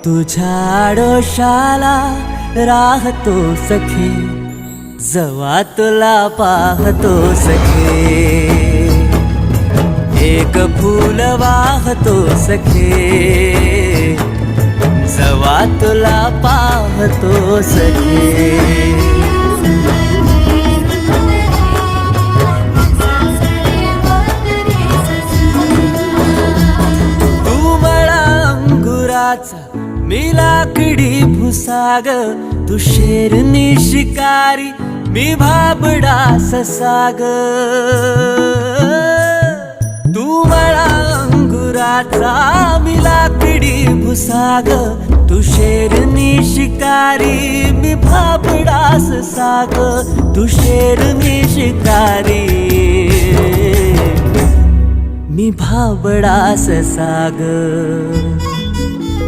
तुझ्या आडोशाला राहतो सखे, जवा तुला पाहतो सखे. एक फूल वाहतो सखे, जवा तुला पाहतो सखे. मी लाकडी भुसाग, तू शेरनी शिकारी, मी भाबडा ससाग. तू मला अंगुराचा, मी लाकडी भुसाग, तू शेरनी शिकारी, मी भाबडा ससाग. तू शेरनी शिकारी, मी भाबडा ससाग.